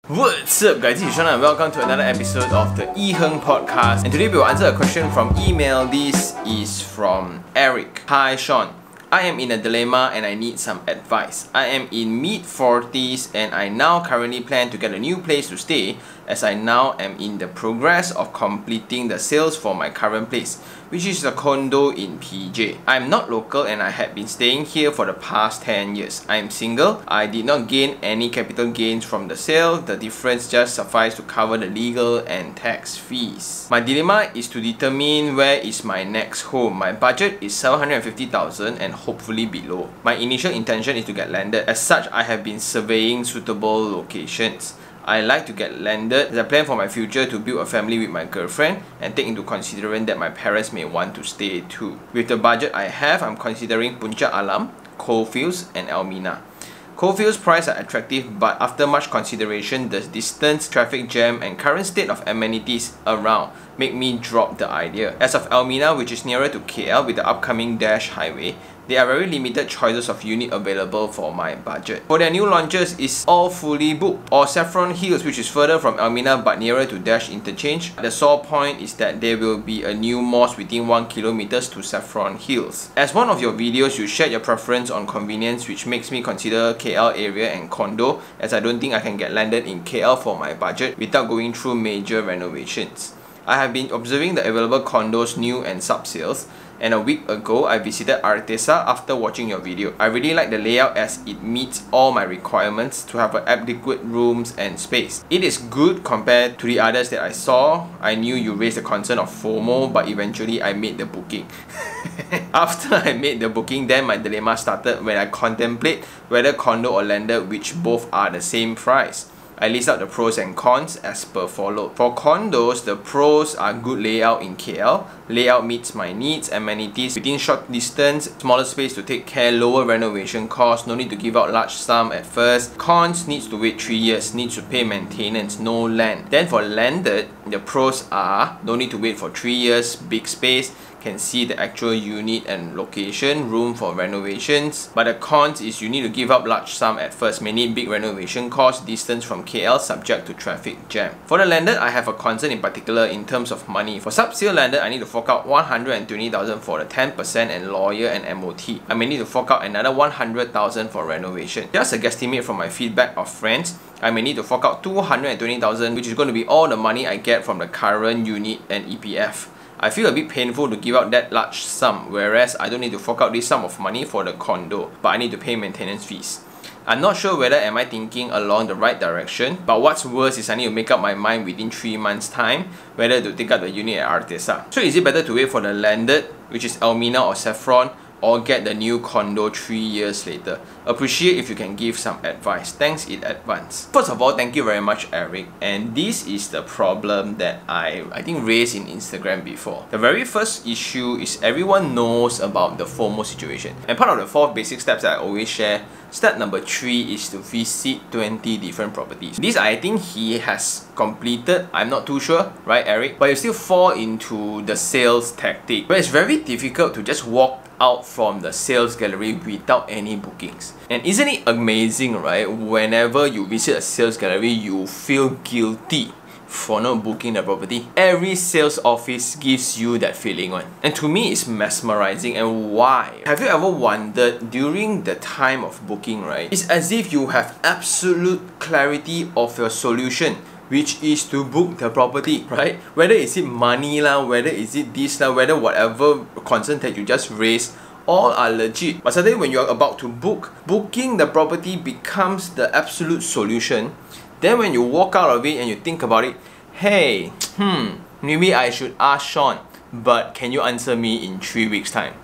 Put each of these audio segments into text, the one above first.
What's up guys, this is Sean and welcome to another episode of the iherng podcast, and today we will answer a question from email. This is from Eric. Hi Sean, I am in a dilemma and I need some advice. I am in mid-40s and I now currently plan to get a new place to stay, as I now am in the progress of completing the sales for my current place, which is a condo in PJ. I am not local and I had been staying here for the past 10 years. I am single. I did not gain any capital gains from the sale. The difference just sufficed to cover the legal and tax fees. My dilemma is to determine where is my next home. My budget is 750,000 and hopefully below. My initial intention is to get landed. As such, I have been surveying suitable locations. I like to get landed as I plan for my future to build a family with my girlfriend and take into consideration that my parents may want to stay too. With the budget I have, I'm considering Puncak Alam, Coalfields and Elmina. Coalfields prices are attractive, but after much consideration, the distance, traffic jam and current state of amenities around make me drop the idea. As of Elmina, which is nearer to KL with the upcoming Dash Highway, there are very limited choices of unit available for my budget. For their new launches, is all fully booked. Or Saffron Hills, which is further from Elmina but nearer to Dash interchange. The sore point is that there will be a new mosque within 1 km to Saffron Hills. As one of your videos, you shared your preference on convenience, which makes me consider KL area and condo, as I don't think I can get landed in KL for my budget without going through major renovations. I have been observing the available condos, new and sub-sales, and a week ago I visited Artesa after watching your video. I really like the layout as it meets all my requirements to have adequate rooms and space. It is good compared to the others that I saw. I knew you raised the concern of FOMO, but eventually I made the booking. After I made the booking, then my dilemma started when I contemplate whether condo or landed, which both are the same price. I list out the pros and cons as per follow. For condos, the pros are good layout in KL. Layout meets my needs, amenities within short distance, smaller space to take care, lower renovation costs, no need to give out large sum at first. Cons, needs to wait 3 years, needs to pay maintenance, no land. Then for landed, the pros are no need to wait for 3 years, big space, can see the actual unit and location, room for renovations. But the cons is you need to give up large sum at first, may need big renovation costs, distance from KL subject to traffic jam. For the landed, I have a concern in particular in terms of money. For sub-sale landed, I need to fork out 120,000 for the 10% and lawyer and MOT. I may need to fork out another 100,000 for renovation. Just a guesstimate from my feedback of friends, I may need to fork out 220,000, which is going to be all the money I get from the current unit and EPF. I feel a bit painful to give out that large sum, whereas I don't need to fork out this sum of money for the condo, but I need to pay maintenance fees. I'm not sure whether am I thinking along the right direction, but what's worse is I need to make up my mind within 3 months time whether to take up the unit at Artesa. So is it better to wait for the landed, which is Elmina or Saffron, or get the new condo 3 years later? Appreciate if you can give some advice. Thanks in advance. First of all, thank you very much, Eric. And this is the problem that I think raised in Instagram before. The very first issue is everyone knows about the FOMO situation. And part of the 4 basic steps that I always share, step number 3 is to visit 20 different properties. This I think he has completed. I'm not too sure, right, Eric? But you still fall into the sales tactic, where it's very difficult to just walk out from the sales gallery without any bookings. And isn't it amazing, right? Whenever you visit a sales gallery, you feel guilty for not booking the property. Every sales office gives you that feeling one. And to me, it's mesmerizing. And why? Have you ever wondered during the time of booking, right? It's as if you have absolute clarity of your solution, which is to book the property, right? Whether is it money lah, whether is it this lah, whether whatever concern that you just raised, all are legit. But suddenly when you are about to book, booking the property becomes the absolute solution. Then when you walk out of it and you think about it, hey, maybe I should ask Sean, but can you answer me in 3 weeks time?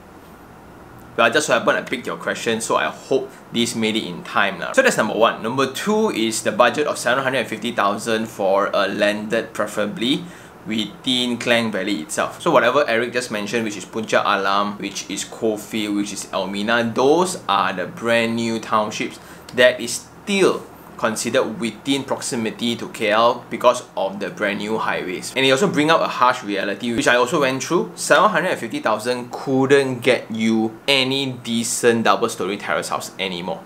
Well, just so happened I picked your question, so I hope this made it in time now. So that's number 1. Number 2 is the budget of 750,000 for a landed, preferably within Klang Valley itself. So whatever Eric just mentioned, which is Puncak Alam, which is Coalfield, which is Elmina, those are the brand new townships that is still considered within proximity to KL because of the brand new highways. And they also bring up a harsh reality, which I also went through. 750,000 couldn't get you any decent double-story terrace house anymore.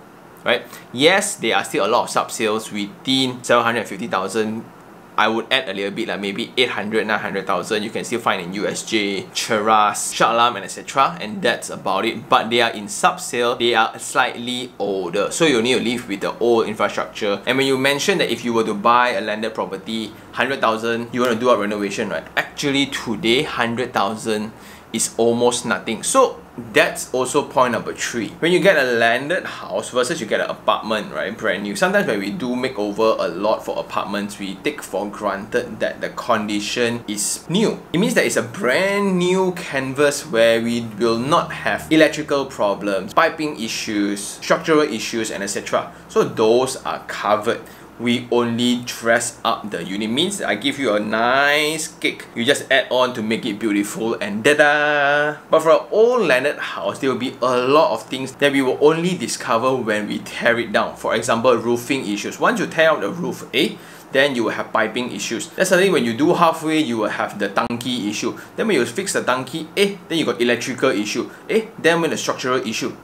right? Yes, there are still a lot of sub-sales within 750,000. I would add a little bit, like maybe 800, 900,000. You can still find in USJ, terrace, shot alarm, and etc. And that's about it. But they are in sub-sale, they are slightly older. So you need to live with the old infrastructure. And when you mention that if you were to buy a landed property, 100,000, you want to do a renovation, right? Actually today, 100,000 is almost nothing. So that's also point number 3. When you get a landed house versus you get an apartment, right, brand new, sometimes when we do make over a lot for apartments, we take for granted that the condition is new. It means that it's a brand new canvas where we will not have electrical problems, piping issues, structural issues, and etc. So those are covered. We only dress up the unit. Means I give you a nice cake, you just add on to make it beautiful, and da-da! But for an old landed house, there will be a lot of things that we will only discover when we tear it down. For example, roofing issues. Once you tear out the roof, then you will have piping issues. Then suddenly when you do halfway, you will have the tanki issue. Then when you fix the tanki, then you got electrical issue. Then when the structural issue,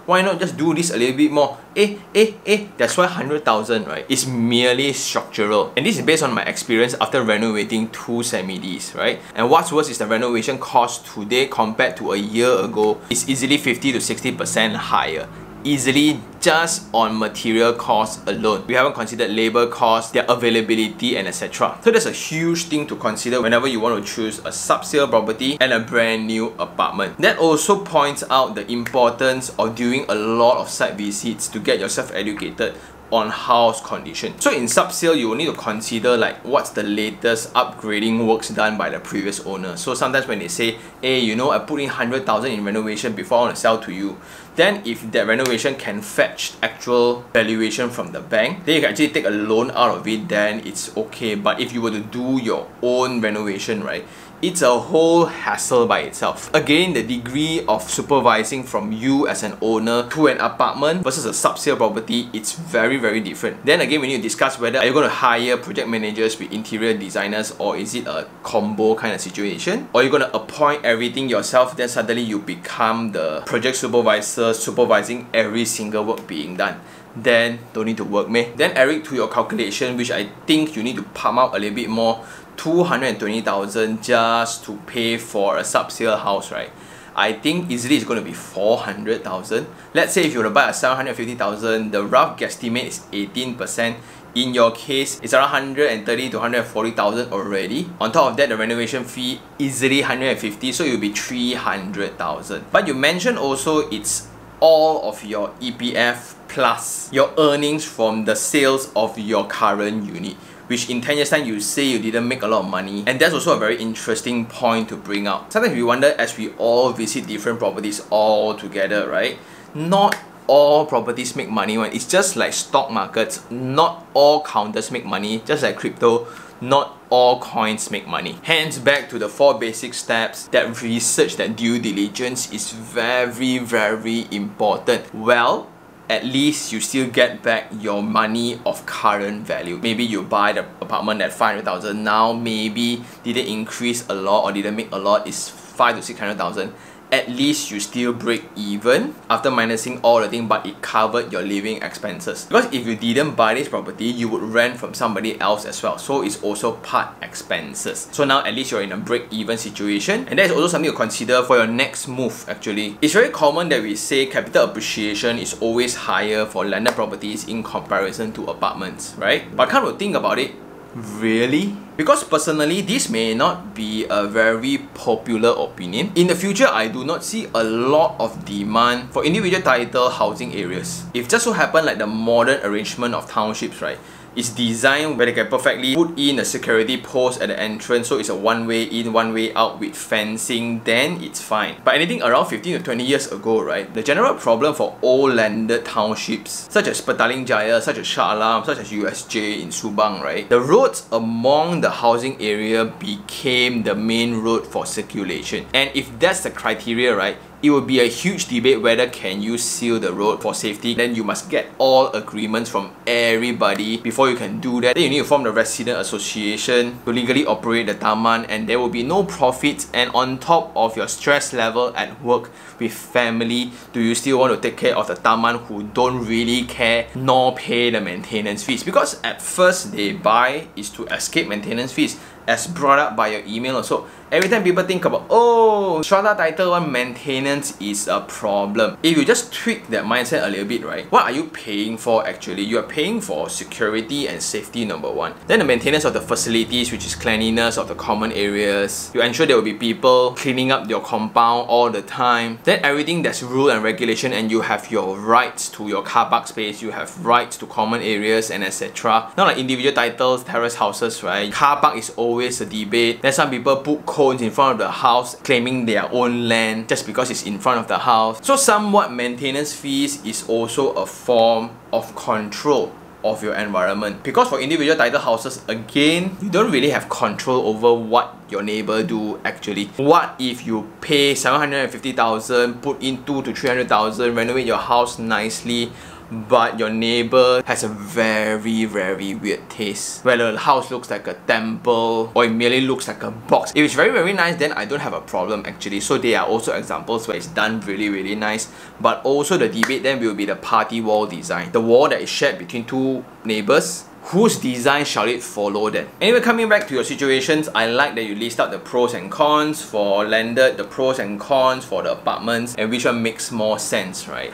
why not just do this a little bit more? That's why 100,000, right, is merely structural. And this is based on my experience after renovating 2 semi-Ds, right? And what's worse is the renovation cost today compared to a year ago is easily 50 to 60% higher. Easily just on material costs alone. We haven't considered labor costs, their availability, and etc. So that's a huge thing to consider whenever you want to choose a sub-sale property and a brand new apartment. That also points out the importance of doing a lot of site visits to get yourself educated on house condition. So in sub-sale, you will need to consider like what's the latest upgrading works done by the previous owner. So sometimes when they say, hey, you know, I put in 100,000 in renovation before I want to sell to you, then if that renovation can fetch actual valuation from the bank, then you can actually take a loan out of it, then it's okay. But if you were to do your own renovation, right, it's a whole hassle by itself. Again, the degree of supervising from you as an owner to an apartment versus a sub-sale property, it's very, very different. Then again, we need to discuss whether are you going to hire project managers with interior designers, or is it a combo kind of situation? Or you're going to appoint everything yourself, then suddenly you become the project supervisor supervising every single work being done. Then don't need to work, meh? Then Eric, to your calculation, which I think you need to pump out a little bit more, 220,000 just to pay for a sub-sale house, right? I think easily it's going to be 400,000. Let's say if you want to buy a 750,000, the rough guesstimate is 18%. In your case, it's around 130 to 140,000 already. On top of that, the renovation fee easily 150, so it will be 300,000. But you mentioned also it's all of your EPF plus your earnings from the sales of your current unit, which in 10 years time you say you didn't make a lot of money. And that's also a very interesting point to bring out. Sometimes we wonder, as we all visit different properties all together, right? Not all properties make money. It's just like stock markets, not all counters make money. Just like crypto, not all coins make money. Hence, back to the 4 basic steps, that research, that due diligence is very, very important. Well, at least you still get back your money of current value. Maybe you buy the apartment at 500,000, now maybe didn't increase a lot or didn't make a lot, is 500 to 600,000. At least you still break even after minusing all the things, but it covered your living expenses. Because if you didn't buy this property, you would rent from somebody else as well, so it's also part expenses. So now at least you're in a break-even situation, and that is also something to consider for your next move. Actually, it's very common that we say capital appreciation is always higher for landed properties in comparison to apartments, right? But come to think about it, really? Because personally, this may not be a very popular opinion. In the future, I do not see a lot of demand for individual title housing areas. If just so happen like the modern arrangement of townships, right, is designed where they can perfectly put in a security post at the entrance, so it's a one-way in, one-way out with fencing, then it's fine. But anything around 15 to 20 years ago, right, the general problem for old landed townships, such as Petaling Jaya, such as Shah Alam, such as USJ in Subang, right, the roads among the housing area became the main road for circulation. And if that's the criteria, right, it will be a huge debate whether can you seal the road for safety. Then you must get all agreements from everybody before you can do that. Then you need to form the resident association to legally operate the taman, and there will be no profits. And on top of your stress level at work with family, do you still want to take care of the taman who don't really care nor pay the maintenance fees? Because at first they buy is to escape maintenance fees, as brought up by your email also. Every time people think about, oh, strata title 1 maintenance is a problem. If you just tweak that mindset a little bit, right, what are you paying for actually? You are paying for security and safety, number 1. Then the maintenance of the facilities, which is cleanliness of the common areas. You ensure there will be people cleaning up your compound all the time. Then everything that's rule and regulation, and you have your rights to your car park space, you have rights to common areas and etc. Not like individual titles, terrace houses, right? Car park is always a debate. Then some people put cones in front of the house claiming their own land just because it's in front of the house. So somewhat maintenance fees is also a form of control of your environment. Because for individual title houses, again, you don't really have control over what your neighbor do actually. What if you pay 750,000, put in 2 to 300,000, renovate your house nicely, but your neighbor has a very weird taste, whether the house looks like a temple or it merely looks like a box? If it's very nice, then I don't have a problem actually. So there are also examples where it's done really nice. But also the debate then will be the party wall design, the wall that is shared between 2 neighbors. Whose design shall it follow then? Anyway, coming back to your situations, I like that you list out the pros and cons for landed, the pros and cons for the apartments, and which one makes more sense, right?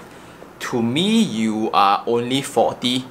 To me, you are only 40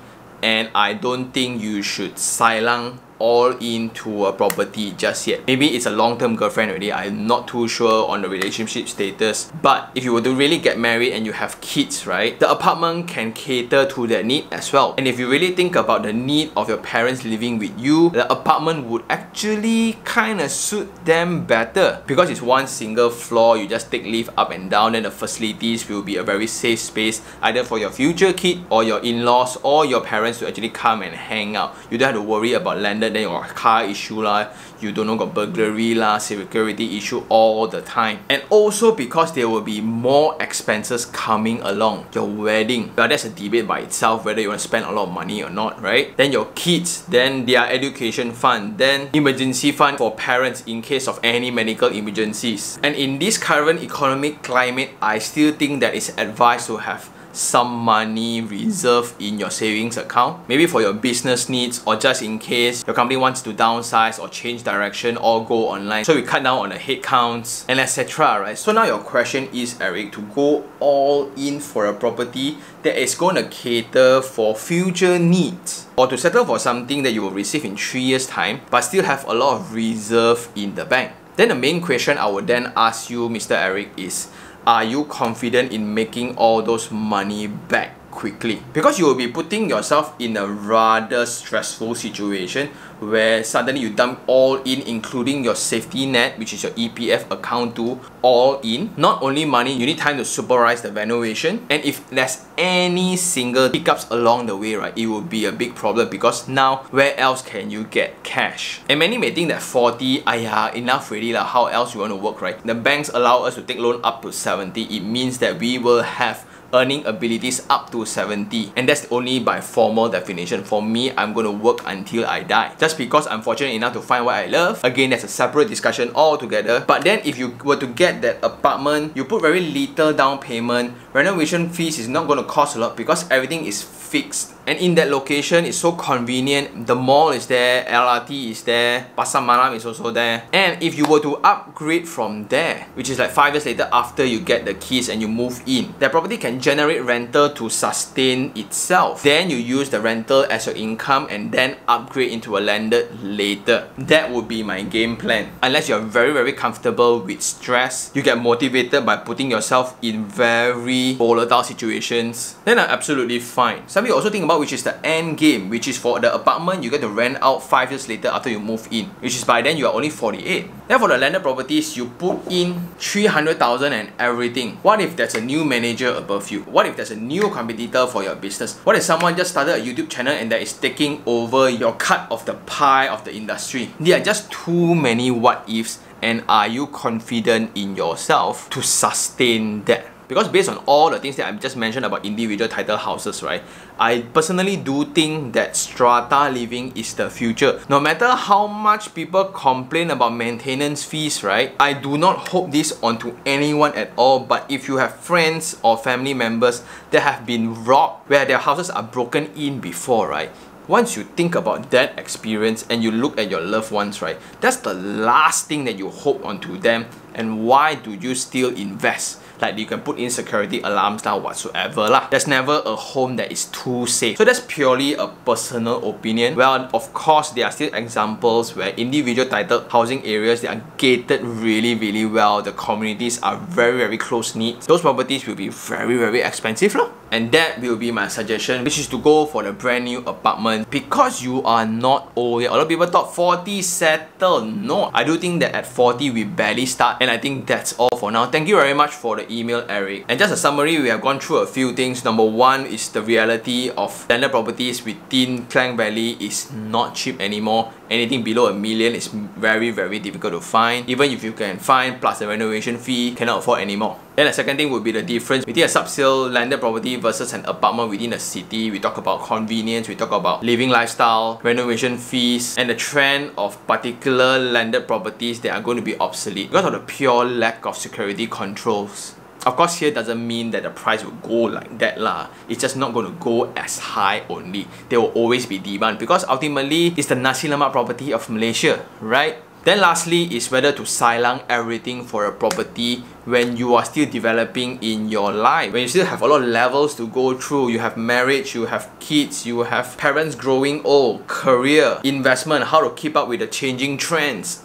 and I don't think you should silang all into a property just yet. Maybe it's a long-term girlfriend already, I'm not too sure on the relationship status. But if you were to really get married and you have kids, right, the apartment can cater to that need as well. And if you really think about the need of your parents living with you, the apartment would actually kind of suit them better. Because it's one single floor, you just take lift up and down, and the facilities will be a very safe space either for your future kid or your in-laws or your parents to actually come and hang out. You don't have to worry about landed, then your car issue lah, you don't know, got burglary lah, security issue all the time. And also because there will be more expenses coming along. Your wedding, well, that's a debate by itself whether you want to spend a lot of money or not, right? Then your kids, then their education fund, then emergency fund for parents in case of any medical emergencies. And in this current economic climate, I still think that it's advised to have some money reserved in your savings account, maybe for your business needs or just in case your company wants to downsize or change direction or go online, so we cut down on the headcounts and etc, right? So now your question is, Eric, to go all in for a property that is going to cater for future needs, or to settle for something that you will receive in 3 years time but still have a lot of reserve in the bank. Then the main question I would then ask you, Mr. Eric, is, are you confident in making all those money back quickly? Because you will be putting yourself in a rather stressful situation where suddenly you dump all in, including your safety net, which is your EPF account too, all in. Not only money, you need time to supervise the valuation, and if there's any single hiccups along the way, right, it will be a big problem, because now where else can you get cash? And many may think that 40, ayah, enough already lah, how else you want to work, right? The banks allow us to take loan up to 70. It means that we will have earning abilities up to 70, and that's only by formal definition. For me, I'm going to work until I die. Just because I'm fortunate enough to find what I love, again, that's a separate discussion altogether. But then if you were to get that apartment, you put very little down payment, renovation fees is not going to cost a lot because everything is fixed. And in that location, it's so convenient. The mall is there, LRT is there, Pasar Malam is also there. And if you were to upgrade from there, which is like 5 years later after you get the keys and you move in, that property can generate rental to sustain itself. Then you use the rental as your income and then upgrade into a landed later. That would be my game plan. Unless you're very comfortable with stress, you get motivated by putting yourself in very volatile situations, then I'm absolutely fine. Some people also think about which is the end game, which is for the apartment you get to rent out 5 years later after you move in, which is by then you are only 48. Then for the landed properties, you put in 300,000 and everything. What if there's a new manager above you? What if there's a new competitor for your business? What if someone just started a YouTube channel and that is taking over your cut of the pie of the industry? There are just too many what ifs, and are you confident in yourself to sustain that? Because based on all the things that I just mentioned about individual title houses, right, I personally do think that strata living is the future. No matter how much people complain about maintenance fees, right, I do not hope this onto anyone at all. But if you have friends or family members that have been robbed, where their houses are broken in before, right, once you think about that experience and you look at your loved ones, right, that's the last thing that you hope onto them. And why do you still invest? Like, you can put in security alarms now whatsoever lah. There's never a home that is too safe. So that's purely a personal opinion. Well, of course, there are still examples where individual titled housing areas, they are gated really well. The communities are very close-knit. Those properties will be very expensive lah. And that will be my suggestion, which is to go for the brand new apartment because you are not old yet. A lot of people thought 40 settle. No, I do think that at 40 we barely start, and I think that's all for now. Thank you very much for the email, Eric. And just a summary, we have gone through a few things. Number one is the reality of landed properties within Klang Valley is not cheap anymore. Anything below $1 million is very difficult to find. Even if you can find plus the renovation fee, cannot afford anymore. Then the second thing would be the difference between a sub-sale landed property versus an apartment within a city. We talk about convenience, we talk about living lifestyle, renovation fees, and the trend of particular landed properties that are going to be obsolete because of the pure lack of security controls. Of course, here doesn't mean that the price will go like that lah. It's just not going to go as high only. There will always be demand because ultimately it's the nasi lemak property of Malaysia, right? Then lastly is whether to silang everything for a property when you are still developing in your life. When you still have a lot of levels to go through. You have marriage, you have kids, you have parents growing old, career, investment, how to keep up with the changing trends.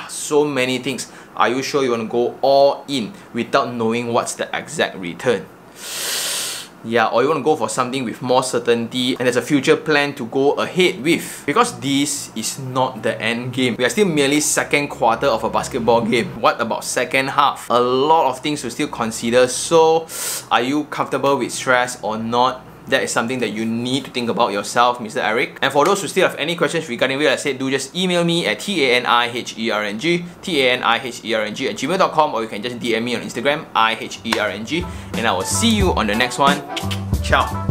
So many things. Are you sure you want to go all in without knowing what's the exact return? Yeah, or you want to go for something with more certainty and there's a future plan to go ahead with. Because this is not the end game. We are still merely second quarter of a basketball game. What about second half? A lot of things to still consider. So, are you comfortable with stress or not? That is something that you need to think about yourself, Mr. Eric. And for those who still have any questions regarding what I said, do just email me at taniherng@gmail.com, or you can just DM me on Instagram, iherng, and I will see you on the next one. Ciao.